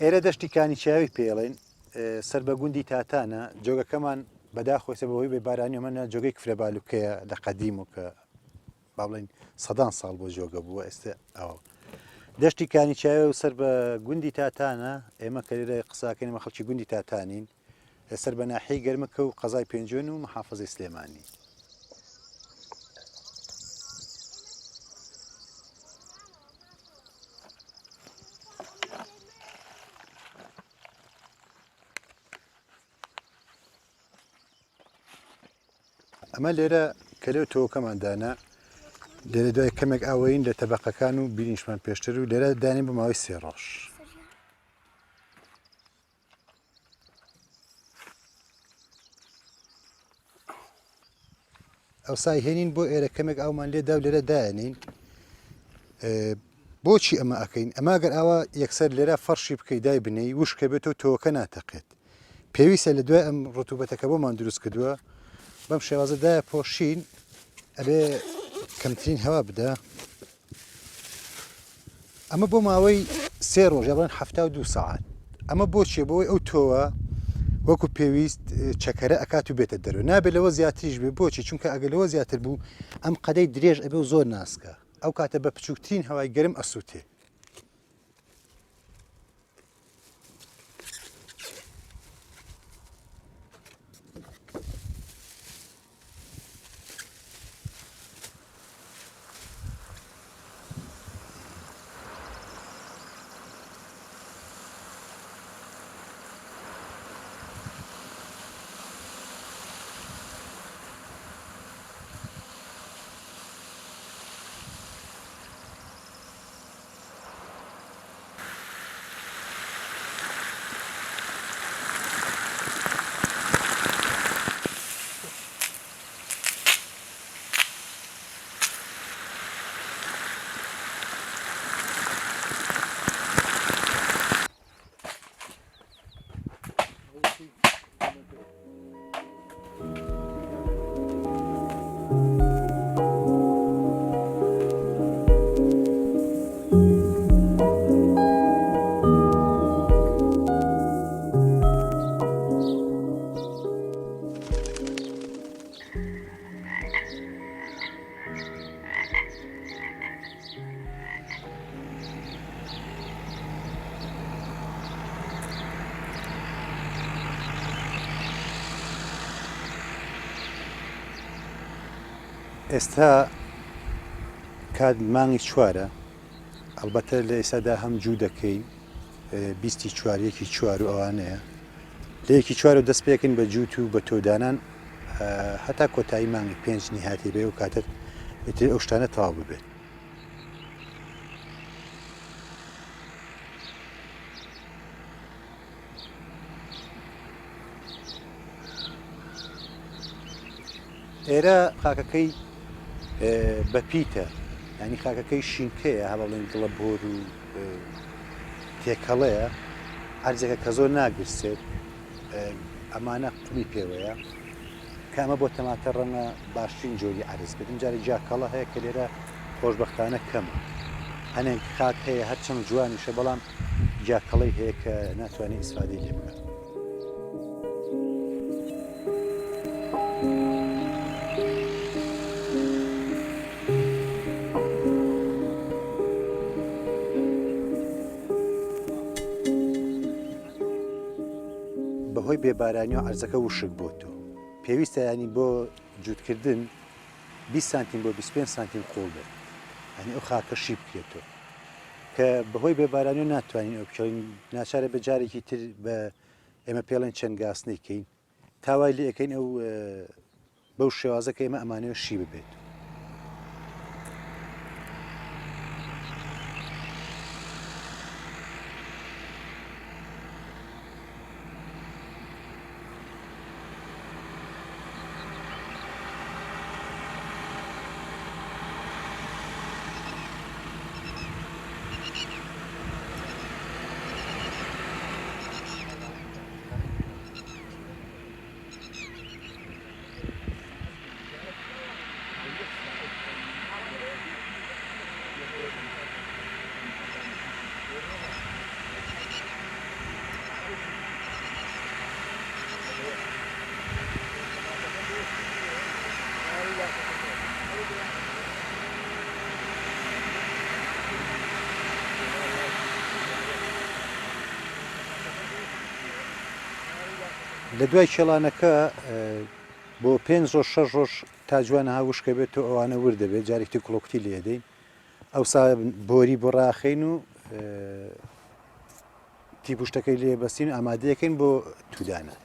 ئێرە دەشتی کانیچاوی پێڵێن سەر بە گوندی تاتانە جۆگەکەمان بەداخۆسە بەهۆی بێبارانی ئەمەە جۆگەی کفرەبالوکەیە لە قەدیم و کە با بڵێن سەدان ساڵ بۆ جۆگە بووە ئێستا ئەوە دەشتی کانیچاوی و سەر بە گوندی تاتانە ئێمە کە لێرە قساکەین ئمە خەڵکی گوندی تاتانین سەر بە ناحەی گەرمەکە و قەزای پێنجۆن و محافظەی سلێمانی ئەمە لێرە کە لێو تۆکەماندانە لێرە دوای کەمێک ئاوەین لە تەبەقەکان و بینیشمان پێشتر و لێرە دانین بە ماوەی 3 ڕۆژ ئەو سایهێنین بۆ ئێرە کەمێک ئاومان لێدا و لێرە دایانین بۆچی ئەمە ئەەکەین ئەمە گەر ئاوا یەکسەر لێرە فەرشی بکەی دای بنەی وشکە بێتەوە تۆکە ناتەقێت پێویستە لە دوای ئەم ڕتوبەتەکە بۆمان دروست کردووە بەم شێوازەدایە پۆشین ئەبێ کەمترین هەوا بدە ئەمە بۆ ماوەی 3 ڕۆژ یاڵەن 72 ساعات ئەمە بۆچیە بۆی ئەو تۆوە وەکو پێویست چەکەرە ئەکات و بێتە دەرەوە نابێت لەوە زیاتریش بێ بۆچی چونکە ئەگەلەوە زیاتر بوو ئەم قەدەی درێژ ئەبێ و زۆر ناسکە ئەو کاتە بە بچووکترین هەوای گەرم ئەسووتێ ئێستا کات مانگی چوارە ئەلبەتە لە ئێستادا هەم جوو دەکەین 24 و ئەوانەیە لە 1 و دەست پێکەین بە جووت و بە تۆدانان هەتا کۆتایی مانگی 5 نهاتی بێ و کاتت ئەو شتانە تەواو ببێت ئێرە خاکەکەی بەپیتە ینی خاکەکەی شینکەیە هەڵڵێن دڵە بۆر و تێکەڵەیە هەرجێکە کە زۆر ناگرسێت ئەمانە قوڵی پێوەیە کە ئەمە بۆ تەماتە ڕەنگە باشترین جۆری عرز بێت جارە جاکەڵە هەیە کە لێرە خۆشبەختانە کەمە هەنێک خاک هەیە هەرچەند جوانیشە بەڵام جاکەڵەی هەیە کە ناتوانێت ئیسفادەی لێ بکات بەهۆی بێبارانی و عەرزەکە وشک بۆتەوە پێویستە ینی بۆ جووتکردن 20 سانتیم بۆ 25 سانتیم قوڵ بێت ینی ئەو خاکە شی بکرێتەوە کە بەهۆی بێبارانی و ناتوانین ئەو بکەین ناچارە بە جارێکی تر بە ئێمە پێڵێن چەند گاسنەیکەین تاوای لێ ئەەکەین ئەو بەو شێوازەکە ئێمە ئەمانەوە شی ببێت لە دوای کێڵانەکە بۆ 5 ڕۆژ 6 ڕۆژ تا جوانە هاوشکە بێت و ئەوانە ور دەبێت جارێکی کڵۆکتی لێدەین ئەوسا بۆری بۆ ڕاخین و تیپوشتەکەی لێ بەستین و ئامادەیەکەین بۆ تودانە.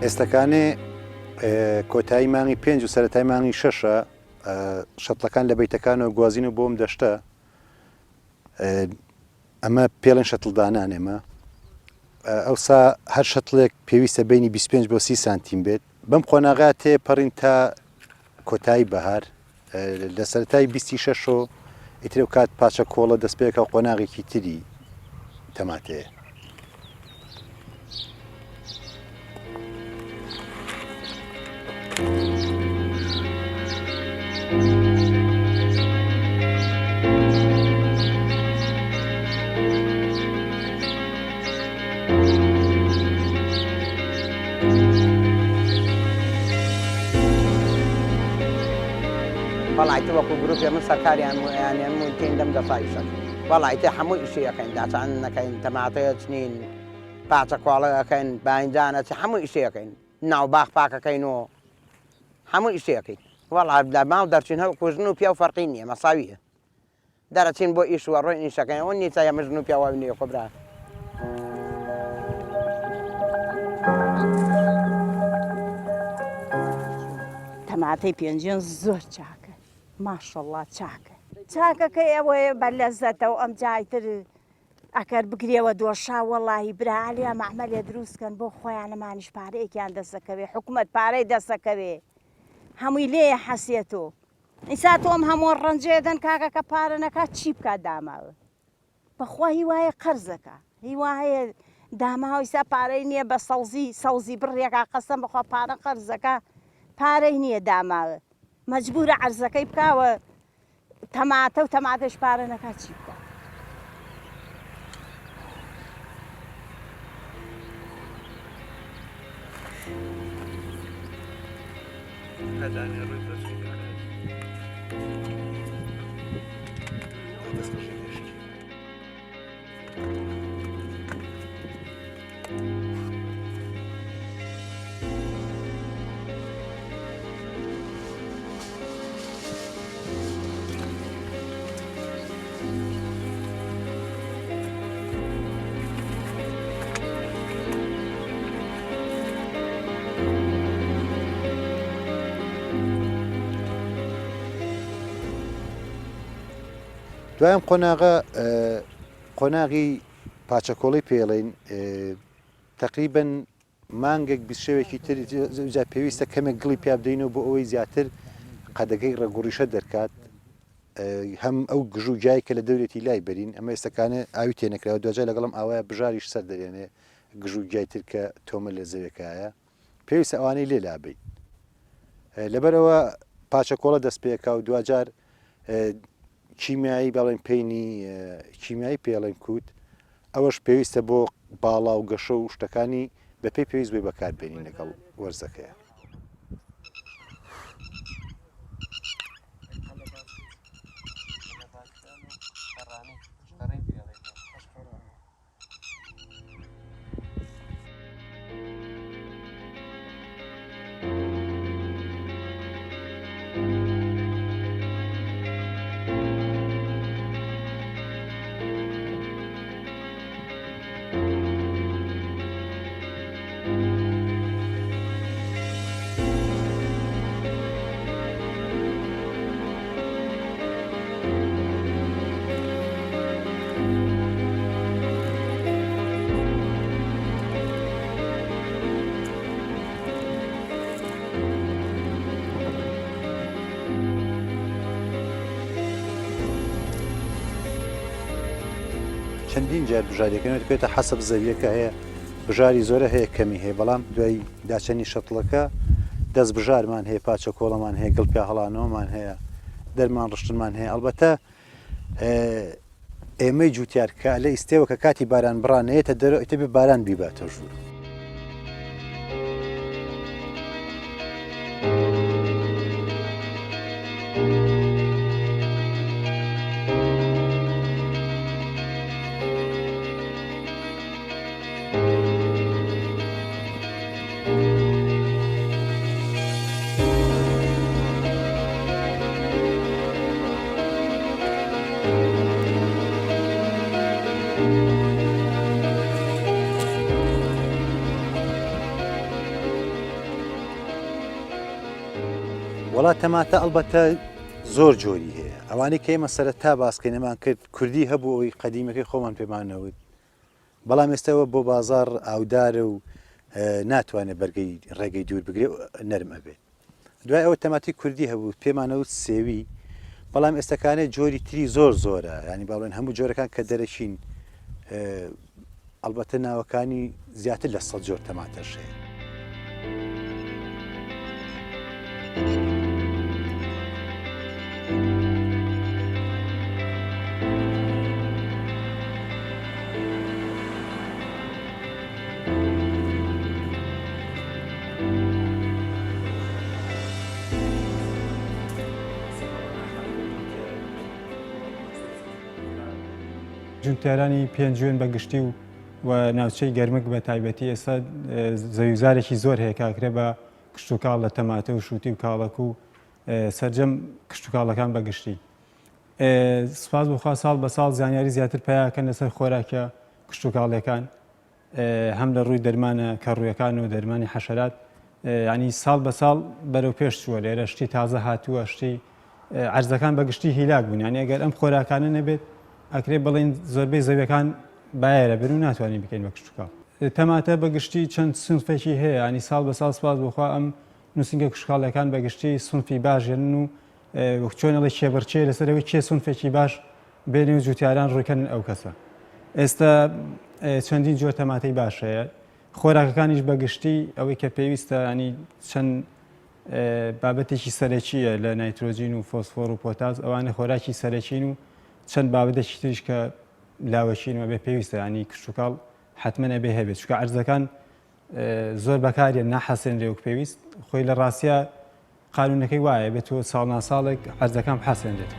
ئێستەکانێ کۆتایی مانگی 5 و سەرەتای مانگی 6 شەتڵەکان لە بەیتەکانەوە گوازین و بۆم دەشتە ئەمە پێڵێن شەتڵدانان ئێمە ئەوسا هەر شەتڵێک پێویستە بینی 25 بۆ 30 سانتیم بێت بەم قۆناغا تێپەڕین تا کۆتایی بەهار لە سەرەتای 26 و ئیتر و کات پاچە کۆڵە دەست پێکە و قۆناغێکی تری تەماتەیە. بەڵایتە وەکو گروپی من سەرکاریان یانیان تین دەم دەفایشن بەڵایتە هەموو ئیشەکەین داچان نەکەین تەماتەیە چنین پاچە کۆڵەکەین باینجانە هەموو ئیشەکەین ناو باخ پاکەکەین و هەموو ئیشەکەین وەڵا لە ماو دەرچین هەو کوژن و پیا و فەرقی نییە مەساویە دەرەچین بۆ ئیش وە ڕۆی ئیشەکەین ئەوە نیچە مژن و پیاوە نیە خۆبرا تەماتەی پێنجێن زۆر چاکە ماشەڵڵا چاکەکەی ئەوەیە بە لەزەتەوە ئەم جایتر ئەکەر بگرێەوە دۆشا وەڵاهی برالیا مەحمەلێ دروستکەن بۆ خۆیانەمانیش پارەیەکیان دەسەکەوێ حکوومەت پارەی دەسەکەوێ هەمووی لێیە حەسێت و ئیسا تۆم هەموو ڕەنجێدەن کاکەکە پارە نەکات چی بکات داماوە بەخوا هیوایە قەرزەکە هیوایە داماوە ئیسا پارەی نییە بە سەوزی بڕێکا قەسەم بەخوا پارە قەرزەکە پارەی نییە داماوە مەجبورە عەرزەکەی بکاوە تەماتە و تەماتەش پارە نەکات چی بکات دوایام قۆناغی پاچەکۆڵی پێڵین تقریبن مانگێک بیشەوێکی تر پێویستە کەمێک گڵی پیا بدەینەوە بۆ ئەوەی زیاتر قەدەگەی ڕێگوڕیشە دەرکات هەم ئەو گژوو جای کە لە دەورێتی لای بەرین ئەمە ئێستەکانە ئاوی تێنەکراوە دوجای لەگەڵم ئاوایە بژاریش سەر دەرێنێ گژوو جایتر کە تۆمە لە زەوێکایە پێویستە ئەوانەی لێ لابین لەبەرەوە پاچەکۆڵە دەست پێکا و دوجار کیمیایی بەڵێن پێینی کیمیایی پێڵێن کووت ئەوەش پێویستە بۆ باڵا و گەشە و شتەکانی بە پێی پێویست بێ بەکاربێنین لەگەڵ وەرزەکەیە. چەندین جار بژاریەکەنەوە دەکەوێتە حەسب زەویەکە هەیە بژاری زۆرە هەیە کەمی هەیە بەڵام دوای داچەنی شەتڵەکە دەست بژارمان هەیە پاچە کۆڵەمان هەیە گڵپیا هەڵانەوەمان هەیە دەرمان ڕشتمان هەیە ئەلبەتە ئێمەی جوتیارکە لە ئیستێوە کە کاتی باران بڕانەیەتە دەرەوە ئیتە بێ باران بیباتە ژوور. وڵات تەماتە ئەلبەتە زۆر جۆری هەیە ئەوانەی کە ئێمە سەرەتا باسکەینەمان کرد کوردی هەبوو ئەوی قەدیمەکەی خۆمان پێمانەوت بەڵام ئێستاەوە بۆ بازار ئاودارە و ناتوانێت بەرگەی ڕێگەی دوور بگرێ نەرم ئەبێت دوای ئەوە تەماتی کوردی هەبوو پێمانەوت سێوی بەڵام ئێستاکانێت جۆری تری زۆر زۆرە ینی باڵێن هەموو جۆرەکان کە دەرەچین ئەلبەتە ناوەکانی زیاتر لە 100 جۆر تەماتەش هەیە. جوتیارانی پێنجوێن بەگشتی و ناوچەی گەرمک بە تایبەتی ئێستا زەویزارێکی زۆر هەیە کاکرێ بە کشتتوکاڵ لە تەماتە و شووتی و کاڵک و سەررجەم کشتتوکاڵەکان بەگشتی. سپاس بخوا ساڵ بە ساڵ زانیاری زیاتر پیاکەن لەسەر خۆراکە کشتتوکاڵەکان هەم لە ڕووی دەرمانە کەڕوویەکان و دەرمانی حەشەرات ینی ساڵ بە ساڵ بەرەو پێش چووە لێرە شتی تازە هاتووە شتی عەرزەکان بەگشتی هیلاک بوون ینی ئەگەر ئەم خۆراکانە نەبێت ئەکرێ بڵین زۆربەی زەویەکان باەرە بن و ناتوانین بکەین بە کشتتوکاڵ. تەماتە بەگشتی چەند سنفێکی هەیە ینی ساڵ بە ساڵ سپاس بخوا ئەم نووسنگە کشتتوکاڵەکان بەگشتی سنفی باشێن و چۆنەڵی کێبڕچێ لەسەرەوەی کێ سنفێکی باش بێنێ و جوتیاران ڕوویکەن ئەو کەسە. ئێستا چەندین جۆر تەماتەی باش هەیە خۆراکەکانیش بەگشتی ئەوەی کە پێویستە ینی چەند بابەتێکی سەرەکیە لە نایترۆجین و فۆسفۆر و پۆتاز ئەوانە خۆراکی سەرەکین و چەند بابەتێکی تریش کە لاوەشینەوە بێ پێویستە ینی کشتتوکاڵ حتممە نەبێ هەبێت چکە عەرزەکان زۆر بەکارێ ناحەسێنرێ و پێویست خۆی لە ڕاستیە قانونەکەی وایە بێت تۆ ساڵ ناساڵێک عەرزەکان حەسێنرێت.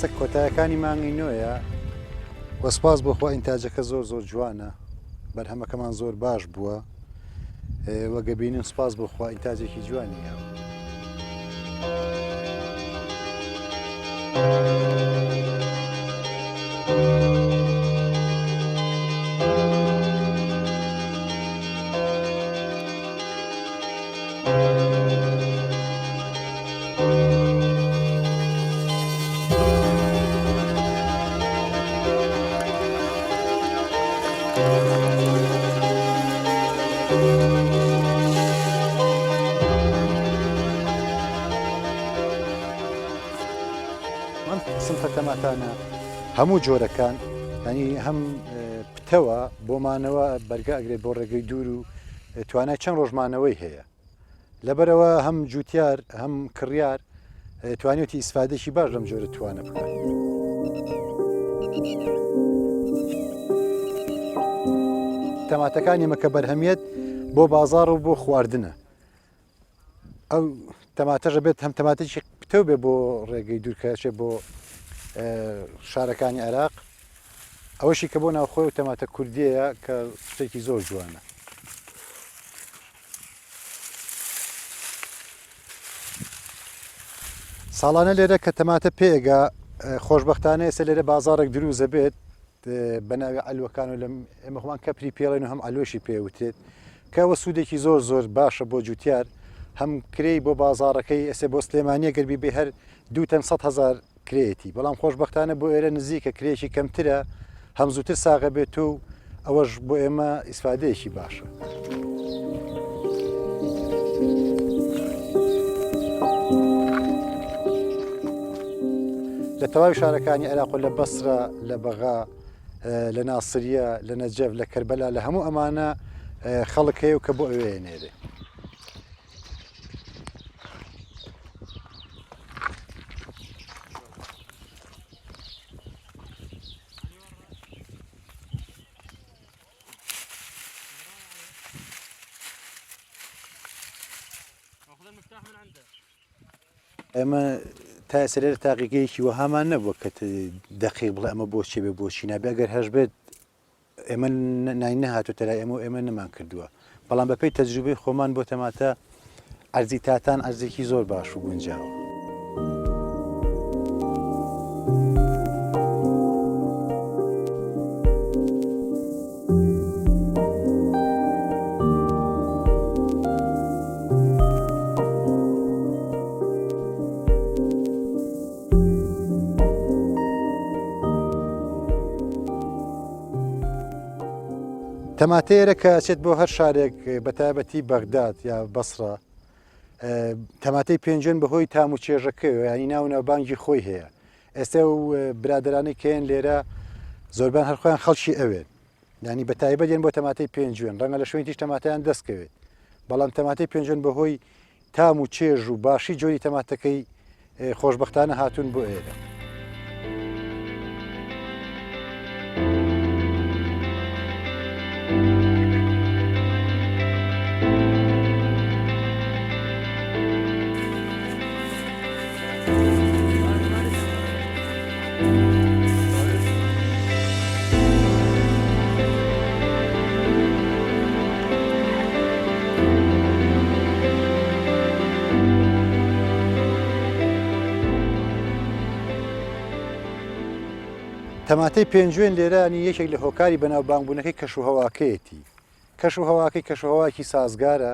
ئێستا کۆتایەکانی مانگی نوێیە وەسپاس بۆخوا ئینتاجەکە زۆر زۆر جوانە بەرهەمەکەمان زۆر باش بووە وەگەبینن سپاس بۆخوا ئینتاجێکی جوانیە. تەماتانە هەموو جۆرەکان ینی هەم پتەوە بۆمانەوە بەرگە ئەگرێت بۆ ڕێگەی دوور و توانای چەند ڕۆژمانەوەی هەیە لەبەرەوە هەم جوتیار هەم کڕیار توانێتی ئیسفادێکی باش لەم جۆرە توانە بکات. تەماتەکان ئێمە کە بەرهەمیەت بۆ بازاڕ و بۆ خواردنە ئەو تەماتەژە بێت هەم تەماتێکی پتەو بێ بۆ ڕێگەی دوورکەچێت بۆ شارەکانی عێراق ئەوەشی کە بۆ ناوخۆی و تەماتە کوردیەیە کە شتێکی زۆر جوانە. ساڵانە لێرە کە تەماتە پێگا خۆشببختانە ئێستا لێرە بازارێک دروزە بێت بە ناوی ئەلوەکان و لە ئێمە خۆمان کەپری پێڵێن و هەم ئەلوێشی پێوتێت کەوە سوودێکی زۆر زۆر باشە بۆ جوتیار هەم کرێی بۆ بازارەکەی ئێسێ بۆ سلێمانیە گەربی بێ هەر 200,000 کرێتی بەڵام خۆشببختانە بۆ ئێرە نزیکە کرێکی کەمترە هەم زووتر ساغە بێت و ئەوەش بۆ ئێمە ئیسفادەیەکی باشە. لە تەواوی شارەکانی عێراق لە بەسرە لە بەغا لە ناسریە لە نەجەف لە کەربەلا لە هەموو ئەمانە خەڵک هەیە و کە بۆ ئەوەیە نێرێ. ئێمە تا سەرێر تاقیگەیەکی وەهامان نەبووە کە دەقیق بڵێ ئەمە بۆ چێ بێ بۆچی نابێ ئەگەر هەش بێت ئێمە نای نەهاتوتە لای ئێمە نەمان کردووە بەڵام بەپێی تەجروبەی خۆمان بۆ تەماتە ئەرزی تاتان ئەرزێکی زۆر باش و گونجاوە. تەماتەیەرە کە ئەچێت بۆ هەر شارێک بە تایبەتی بەغداد یا بەسرە تەماتەی پێنجێن بەهۆی تام و چێژەکەی ینی ناو ناوبانگی خۆی هەیە ئێستا و برادرانەی کەیان لێرە زۆربان هەرخۆیان خەڵکی ئەوێن ینی بە تایبەت دێن بۆ تەماتەی پێنجێن ڕەنگە لە شوێنی تیش تەماتیان دەستکەوێت بەڵام تەماتەی پێنجێن بەهۆی تام و چێژ و باشی جۆری تەماتەکەی خۆشببختانە هاتوون بۆ ئێرە. تەماتەی پێنجێن لێرانی یەکێک لە هۆکاری بەناوبانگبوونەکەی کەشوهەواکەیەتی کەشوهەواکەی کەشوهەواکی سازگارە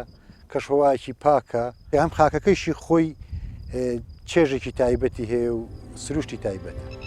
کەشوهەواکی پاکە هەم خاکەکەیشی خۆی چێژێکی تایبەتی هەیە و سروشتی تایبەتە.